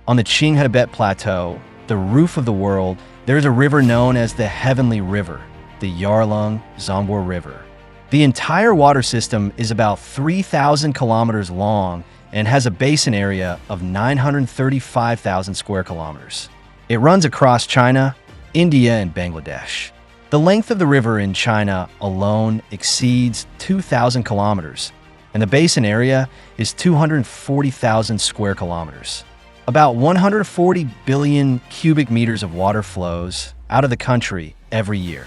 On the Qinghai-Tibet Plateau, the roof of the world, there is a river known as the Heavenly River, the Yarlung Zangbo River. The entire water system is about 3,000 kilometers long and has a basin area of 935,000 square kilometers. It runs across China, India, and Bangladesh. The length of the river in China alone exceeds 2,000 kilometers, and the basin area is 240,000 square kilometers. About 140 billion cubic meters of water flows out of the country every year.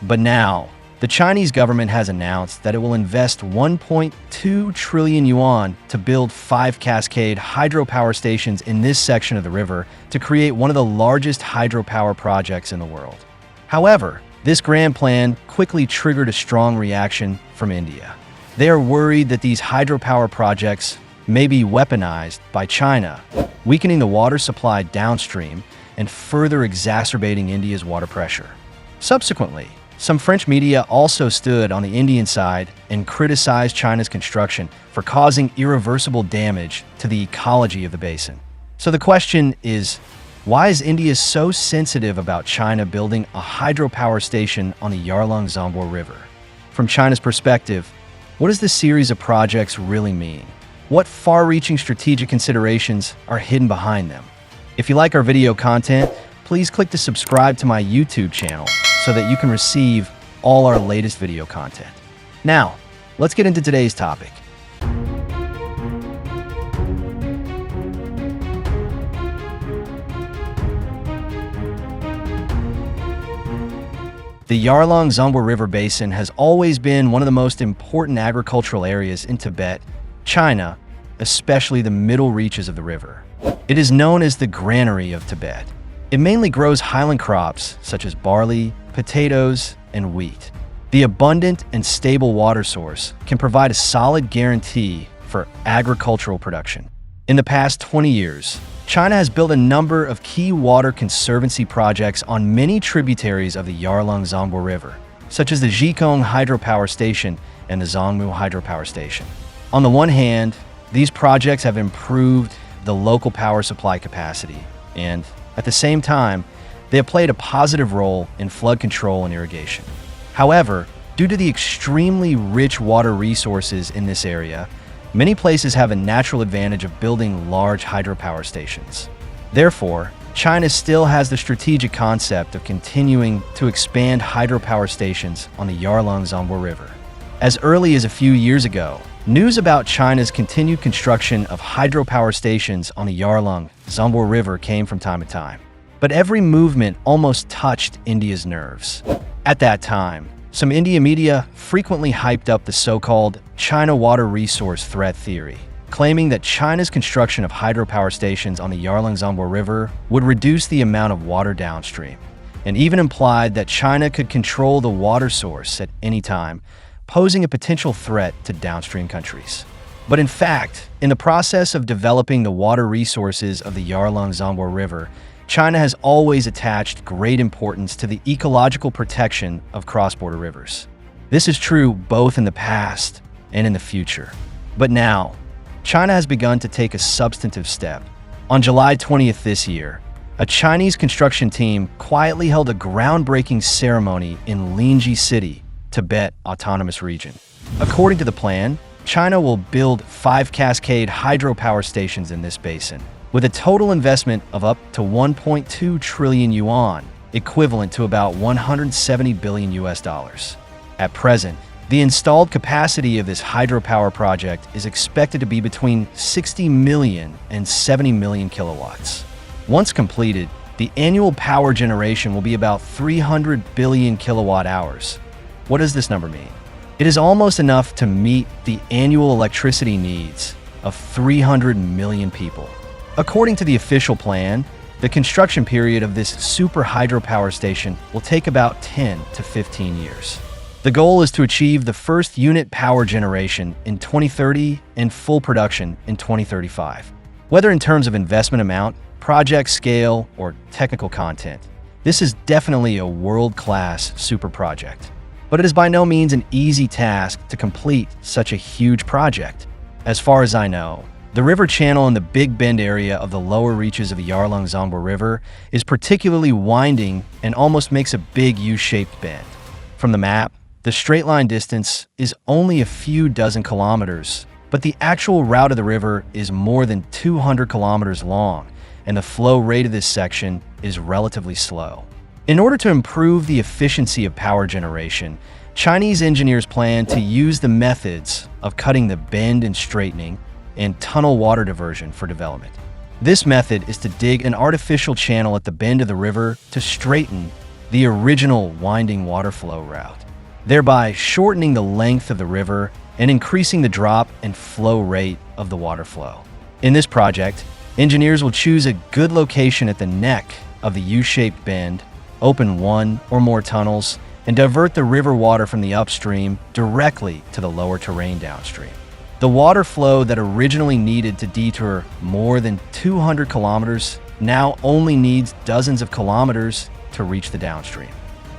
But now, the Chinese government has announced that it will invest 1.2 trillion yuan to build 5 cascade hydropower stations in this section of the river to create one of the largest hydropower projects in the world. However, this grand plan quickly triggered a strong reaction from India. They are worried that these hydropower projects may be weaponized by China, weakening the water supply downstream and further exacerbating India's water pressure. Subsequently, some French media also stood on the Indian side and criticized China's construction for causing irreversible damage to the ecology of the basin. So the question is, why is India so sensitive about China building a hydropower station on the Yarlung Zangbo River? From China's perspective, what does this series of projects really mean? What far-reaching strategic considerations are hidden behind them? If you like our video content, please click to subscribe to my YouTube channel so that you can receive all our latest video content. Now, let's get into today's topic. The Yarlung Zangbo River Basin has always been one of the most important agricultural areas in Tibet, China, especially the middle reaches of the river. It is known as the granary of Tibet. It mainly grows highland crops such as barley, potatoes, and wheat. The abundant and stable water source can provide a solid guarantee for agricultural production. In the past 20 years, China has built a number of key water conservancy projects on many tributaries of the Yarlung Zangbo River, such as the Zhikong Hydropower Station and the Zhongmu Hydropower Station. On the one hand, these projects have improved the local power supply capacity, and at the same time, they have played a positive role in flood control and irrigation. However, due to the extremely rich water resources in this area, many places have a natural advantage of building large hydropower stations. Therefore, China still has the strategic concept of continuing to expand hydropower stations on the Yarlung Zangbo River. As early as a few years ago, news about China's continued construction of hydropower stations on the Yarlung Zangbo River came from time to time. But every movement almost touched India's nerves. At that time, some India media frequently hyped up the so-called China water resource threat theory, claiming that China's construction of hydropower stations on the Yarlung Zangbo River would reduce the amount of water downstream, and even implied that China could control the water source at any time, posing a potential threat to downstream countries. But in fact, in the process of developing the water resources of the Yarlung Zangbo River, China has always attached great importance to the ecological protection of cross-border rivers. This is true both in the past and in the future. But now, China has begun to take a substantive step. On July 20th this year, a Chinese construction team quietly held a groundbreaking ceremony in Linji City, Tibet Autonomous Region. According to the plan, China will build 5 cascade hydropower stations in this basin, with a total investment of up to 1.2 trillion yuan, equivalent to about 170 billion US dollars. At present, the installed capacity of this hydropower project is expected to be between 60 million and 70 million kilowatts. Once completed, the annual power generation will be about 300 billion kilowatt hours. What does this number mean? It is almost enough to meet the annual electricity needs of 300 million people. According to the official plan, the construction period of this super hydropower station will take about 10 to 15 years. The goal is to achieve the first unit power generation in 2030 and full production in 2035. Whether in terms of investment amount, project scale, or technical content, this is definitely a world-class super project. But it is by no means an easy task to complete such a huge project. As far as I know, The river channel in the Big Bend area of the lower reaches of the Yarlung Zangbo River is particularly winding and almost makes a big U-shaped bend. From the map, the straight line distance is only a few dozen kilometers, but the actual route of the river is more than 200 kilometers long, and the flow rate of this section is relatively slow. In order to improve the efficiency of power generation, Chinese engineers plan to use the methods of cutting the bend and straightening and tunnel water diversion for development. This method is to dig an artificial channel at the bend of the river to straighten the original winding water flow route, thereby shortening the length of the river and increasing the drop and flow rate of the water flow. In this project, engineers will choose a good location at the neck of the U-shaped bend, open one or more tunnels, and divert the river water from the upstream directly to the lower terrain downstream. The water flow that originally needed to detour more than 200 kilometers now only needs dozens of kilometers to reach the downstream.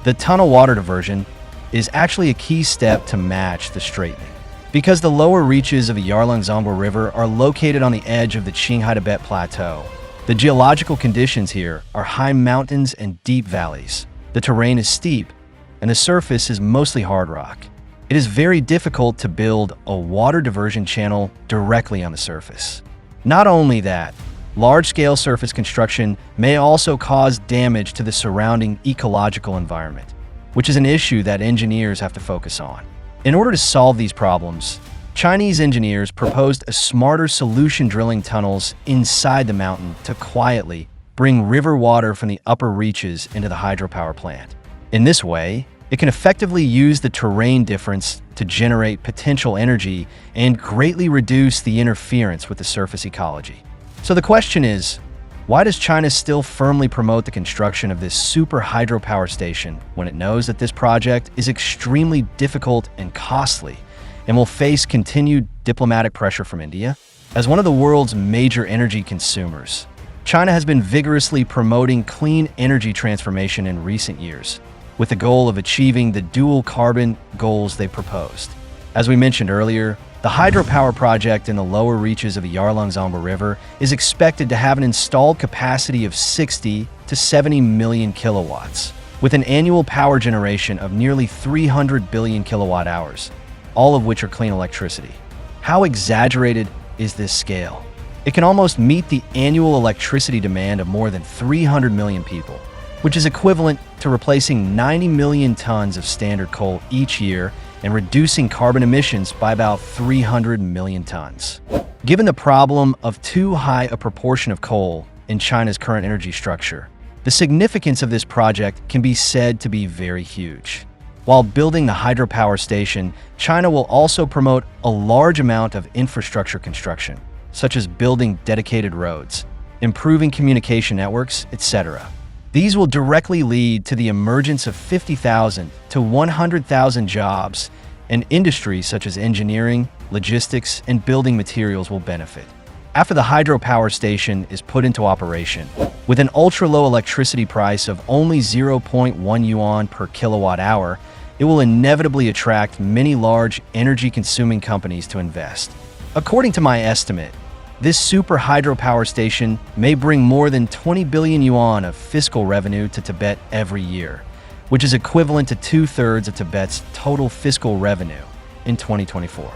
The tunnel water diversion is actually a key step to match the straightening. Because the lower reaches of the Yarlung Zangbo River are located on the edge of the Qinghai-Tibet Plateau, the geological conditions here are high mountains and deep valleys. The terrain is steep, and the surface is mostly hard rock. It is very difficult to build a water diversion channel directly on the surface. Not only that, large-scale surface construction may also cause damage to the surrounding ecological environment, which is an issue that engineers have to focus on. In order to solve these problems, Chinese engineers proposed a smarter solution, drilling tunnels inside the mountain to quietly bring river water from the upper reaches into the hydropower plant. In this way, it can effectively use the terrain difference to generate potential energy and greatly reduce the interference with the surface ecology. So the question is, why does China still firmly promote the construction of this super hydropower station when it knows that this project is extremely difficult and costly and will face continued diplomatic pressure from India? As one of the world's major energy consumers, China has been vigorously promoting clean energy transformation in recent years, with the goal of achieving the dual carbon goals they proposed. As we mentioned earlier, the hydropower project in the lower reaches of the Yarlung Zangbo River is expected to have an installed capacity of 60 to 70 million kilowatts, with an annual power generation of nearly 300 billion kilowatt hours, all of which are clean electricity. How exaggerated is this scale? It can almost meet the annual electricity demand of more than 300 million people, which is equivalent to replacing 90 million tons of standard coal each year and reducing carbon emissions by about 300 million tons. Given the problem of too high a proportion of coal in China's current energy structure, the significance of this project can be said to be very huge. While building the hydropower station, China will also promote a large amount of infrastructure construction, such as building dedicated roads, improving communication networks, etc. These will directly lead to the emergence of 50,000 to 100,000 jobs, and industries such as engineering, logistics, and building materials will benefit. After the hydropower station is put into operation, with an ultra-low electricity price of only 0.1 yuan per kilowatt hour, it will inevitably attract many large energy-consuming companies to invest. According to my estimate, this super hydropower station may bring more than 20 billion yuan of fiscal revenue to Tibet every year, which is equivalent to 2/3 of Tibet's total fiscal revenue in 2024.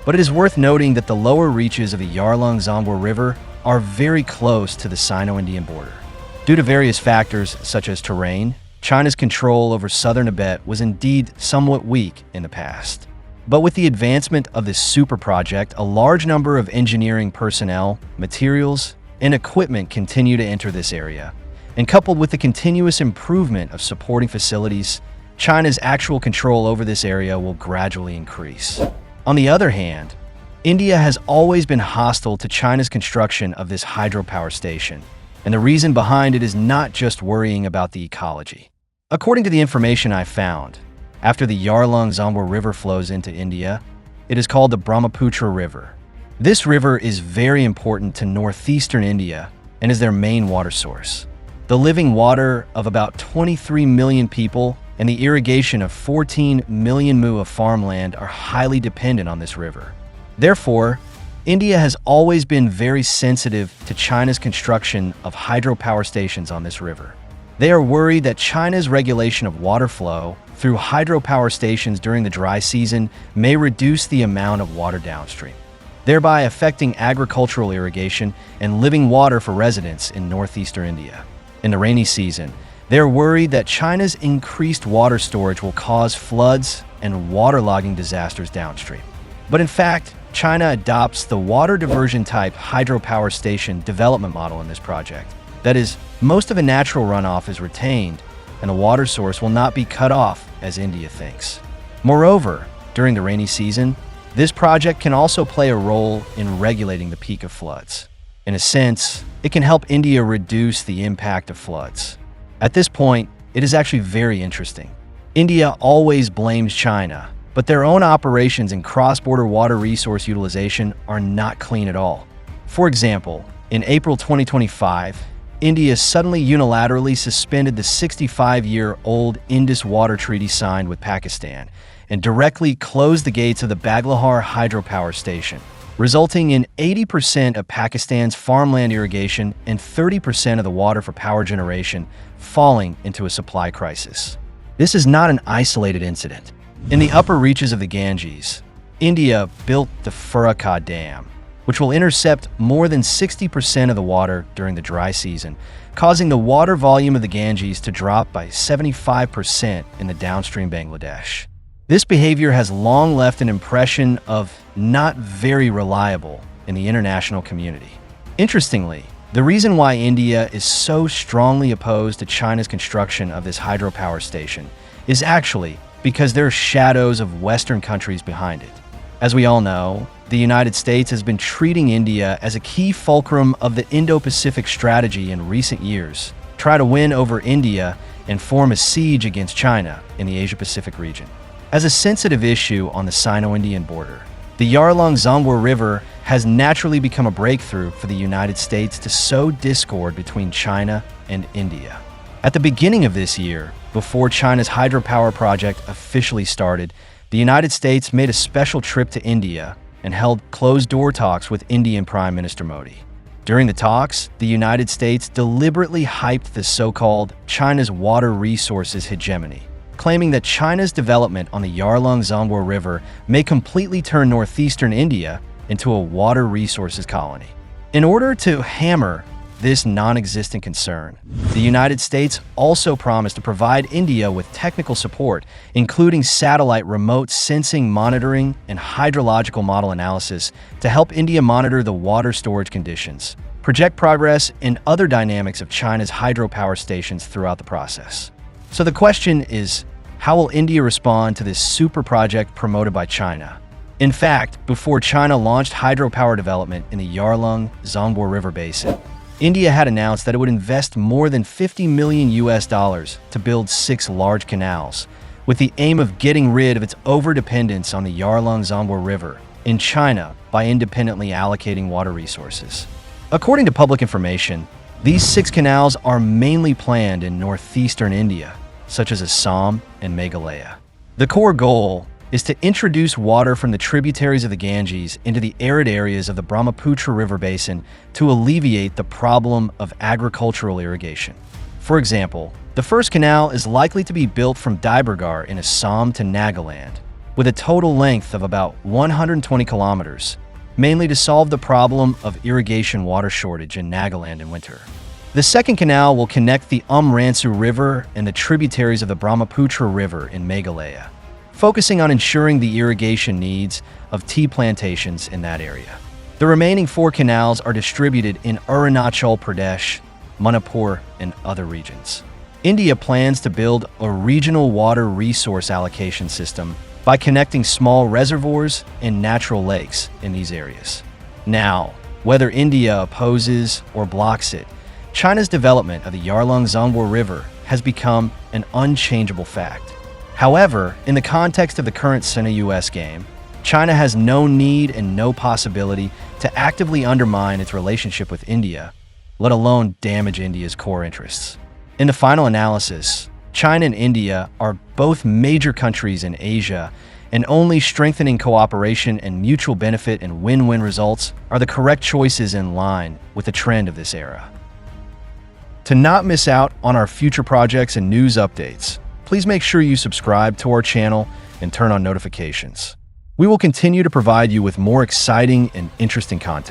But it is worth noting that the lower reaches of the Yarlung Zangbo River are very close to the Sino-Indian border. Due to various factors such as terrain, China's control over southern Tibet was indeed somewhat weak in the past. But with the advancement of this super project, a large number of engineering personnel, materials, and equipment continue to enter this area. And coupled with the continuous improvement of supporting facilities, China's actual control over this area will gradually increase. On the other hand, India has always been hostile to China's construction of this hydropower station, and the reason behind it is not just worrying about the ecology. According to the information I found, after the Yarlung Zangbo River flows into India, it is called the Brahmaputra River. This river is very important to northeastern India and is their main water source. The living water of about 23 million people and the irrigation of 14 million mu of farmland are highly dependent on this river. Therefore, India has always been very sensitive to China's construction of hydropower stations on this river. They are worried that China's regulation of water flow through hydropower stations during the dry season may reduce the amount of water downstream, thereby affecting agricultural irrigation and living water for residents in northeastern India. In the rainy season, they're worried that China's increased water storage will cause floods and waterlogging disasters downstream. But in fact, China adopts the water diversion type hydropower station development model in this project. That is, most of the natural runoff is retained, and the water source will not be cut off as India thinks. Moreover, during the rainy season, this project can also play a role in regulating the peak of floods. In a sense, it can help India reduce the impact of floods. At this point, it is actually very interesting. India always blames China, but their own operations in cross-border water resource utilization are not clean at all. For example, in April 2025, India suddenly unilaterally suspended the 65-year-old Indus Water Treaty signed with Pakistan and directly closed the gates of the Baglahar hydropower station, resulting in 80% of Pakistan's farmland irrigation and 30% of the water for power generation falling into a supply crisis. This is not an isolated incident. In the upper reaches of the Ganges, India built the Farakka Dam, which will intercept more than 60% of the water during the dry season, causing the water volume of the Ganges to drop by 75% in the downstream Bangladesh. This behavior has long left an impression of not very reliable in the international community. Interestingly, the reason why India is so strongly opposed to China's construction of this hydropower station is actually because there are shadows of Western countries behind it. As we all know, the United States has been treating India as a key fulcrum of the Indo-Pacific strategy in recent years, try to win over India and form a siege against China in the Asia-Pacific region. As a sensitive issue on the Sino-Indian border, the Yarlung Zangbo River has naturally become a breakthrough for the United States to sow discord between China and India. At the beginning of this year, before China's hydropower project officially started, the United States made a special trip to India and held closed-door talks with Indian Prime Minister Modi. During the talks, the United States deliberately hyped the so-called China's water resources hegemony, claiming that China's development on the Yarlung Zangbo River may completely turn northeastern India into a water resources colony. In order to hammer this non-existent concern, the United States also promised to provide India with technical support, including satellite remote sensing monitoring and hydrological model analysis to help India monitor the water storage conditions, project progress, and other dynamics of China's hydropower stations throughout the process. So the question is, how will India respond to this super project promoted by China? In fact, before China launched hydropower development in the Yarlung Zangbo River basin, India had announced that it would invest more than $50 million to build 6 large canals, with the aim of getting rid of its overdependence on the Yarlung Zangbo River in China by independently allocating water resources. According to public information, these 6 canals are mainly planned in northeastern India, such as Assam and Meghalaya. The core goal is to introduce water from the tributaries of the Ganges into the arid areas of the Brahmaputra River basin to alleviate the problem of agricultural irrigation. For example, the first canal is likely to be built from Dibrugarh in Assam to Nagaland, with a total length of about 120 kilometers, mainly to solve the problem of irrigation water shortage in Nagaland in winter. The second canal will connect the Ransu River and the tributaries of the Brahmaputra River in Meghalaya, focusing on ensuring the irrigation needs of tea plantations in that area. The remaining 4 canals are distributed in Arunachal Pradesh, Manipur, and other regions. India plans to build a regional water resource allocation system by connecting small reservoirs and natural lakes in these areas. Now, whether India opposes or blocks it, China's development of the Yarlung Zangbo River has become an unchangeable fact. However, in the context of the current Sino-US game, China has no need and no possibility to actively undermine its relationship with India, let alone damage India's core interests. In the final analysis, China and India are both major countries in Asia and only strengthening cooperation and mutual benefit and win-win results are the correct choices in line with the trend of this era. To not miss out on our future projects and news updates, please make sure you subscribe to our channel and turn on notifications. We will continue to provide you with more exciting and interesting content.